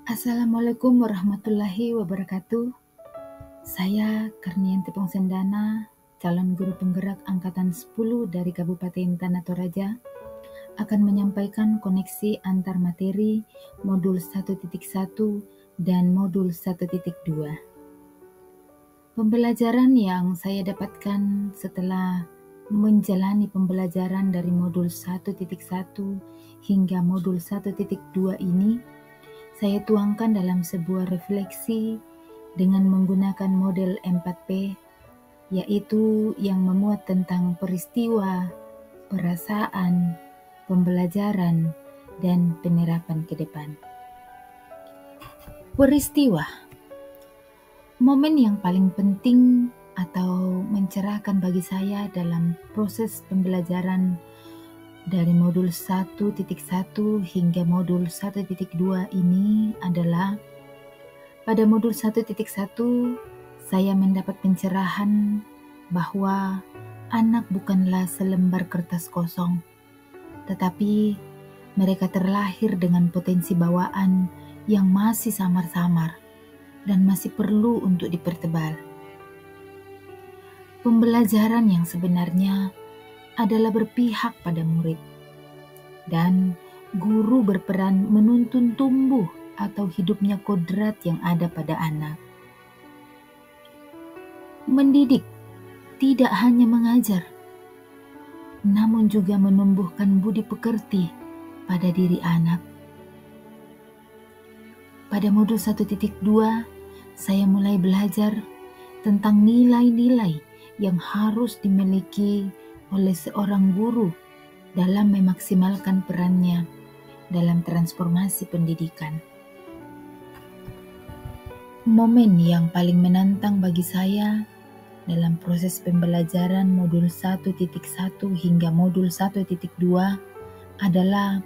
Assalamualaikum warahmatullahi wabarakatuh. Saya Karnianti Pongsendana, calon guru penggerak angkatan 10 dari Kabupaten Tanah Toraja, akan menyampaikan koneksi antar materi modul 1.1 dan modul 1.2. Pembelajaran yang saya dapatkan setelah menjalani pembelajaran dari modul 1.1 hingga modul 1.2 ini saya tuangkan dalam sebuah refleksi dengan menggunakan model 4P, yaitu yang memuat tentang peristiwa, perasaan, pembelajaran, dan penerapan ke depan. Peristiwa, momen yang paling penting atau mencerahkan bagi saya dalam proses pembelajaran dari modul 1.1 hingga modul 1.2 ini adalah pada modul 1.1 saya mendapat pencerahan bahwa anak bukanlah selembar kertas kosong, tetapi mereka terlahir dengan potensi bawaan yang masih samar-samar dan masih perlu untuk dipertebal. Pembelajaran yang sebenarnya adalah berpihak pada murid, dan guru berperan menuntun tumbuh atau hidupnya kodrat yang ada pada anak. Mendidik tidak hanya mengajar, namun juga menumbuhkan budi pekerti pada diri anak. Pada modul 1.2, saya mulai belajar tentang nilai-nilai yang harus dimiliki oleh seorang guru dalam memaksimalkan perannya dalam transformasi pendidikan. Momen yang paling menantang bagi saya dalam proses pembelajaran modul 1.1 hingga modul 1.2 adalah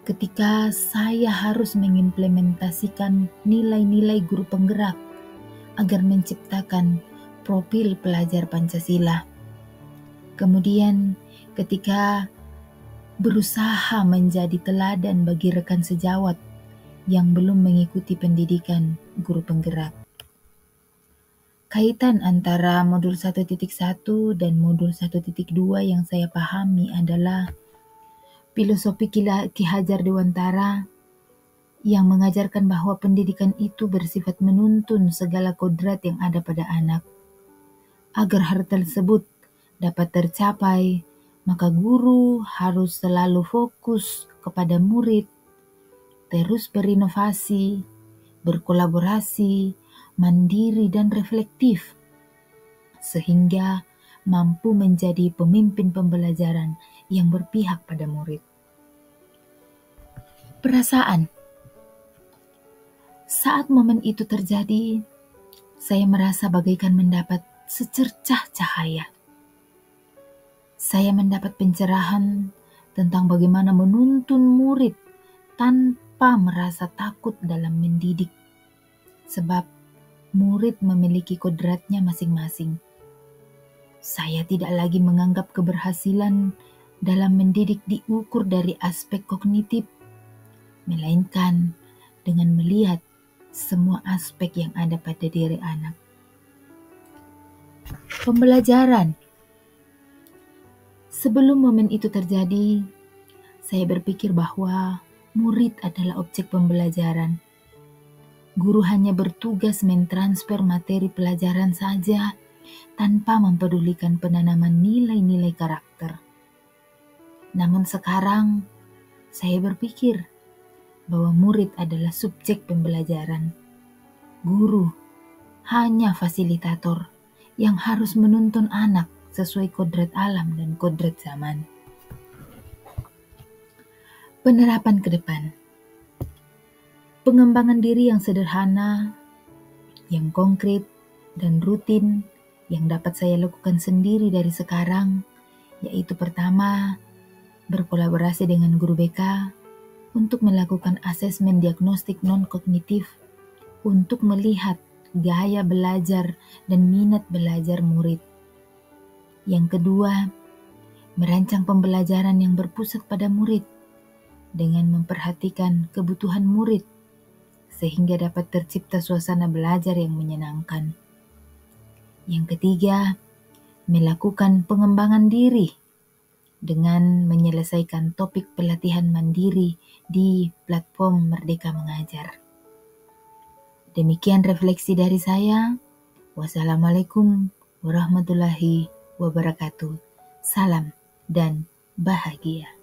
ketika saya harus mengimplementasikan nilai-nilai guru penggerak agar menciptakan profil pelajar Pancasila. Kemudian ketika berusaha menjadi teladan bagi rekan sejawat yang belum mengikuti pendidikan guru penggerak. Kaitan antara modul 1.1 dan modul 1.2 yang saya pahami adalah filosofi Ki Hajar Dewantara yang mengajarkan bahwa pendidikan itu bersifat menuntun segala kodrat yang ada pada anak. Agar hal tersebut dapat tercapai, maka guru harus selalu fokus kepada murid, terus berinovasi, berkolaborasi, mandiri dan reflektif, sehingga mampu menjadi pemimpin pembelajaran yang berpihak pada murid. Perasaan. Saat momen itu terjadi, saya merasa bagaikan mendapat secercah cahaya. Saya mendapat pencerahan tentang bagaimana menuntun murid tanpa merasa takut dalam mendidik, sebab murid memiliki kodratnya masing-masing. Saya tidak lagi menganggap keberhasilan dalam mendidik diukur dari aspek kognitif, melainkan dengan melihat semua aspek yang ada pada diri anak. Pembelajaran. Sebelum momen itu terjadi, saya berpikir bahwa murid adalah objek pembelajaran. Guru hanya bertugas mentransfer materi pelajaran saja tanpa mempedulikan penanaman nilai-nilai karakter. Namun sekarang, saya berpikir bahwa murid adalah subjek pembelajaran. Guru hanya fasilitator yang harus menuntun anak sesuai kodrat alam dan kodrat zaman. Penerapan ke depan. Pengembangan diri yang sederhana, yang konkret dan rutin yang dapat saya lakukan sendiri dari sekarang, yaitu pertama, berkolaborasi dengan guru BK untuk melakukan asesmen diagnostik non-kognitif untuk melihat gaya belajar dan minat belajar murid. Yang kedua, merancang pembelajaran yang berpusat pada murid dengan memperhatikan kebutuhan murid sehingga dapat tercipta suasana belajar yang menyenangkan. Yang ketiga, melakukan pengembangan diri dengan menyelesaikan topik pelatihan mandiri di platform Merdeka Mengajar. Demikian refleksi dari saya. Wassalamualaikum warahmatullahi wabarakatuh. Salam dan bahagia.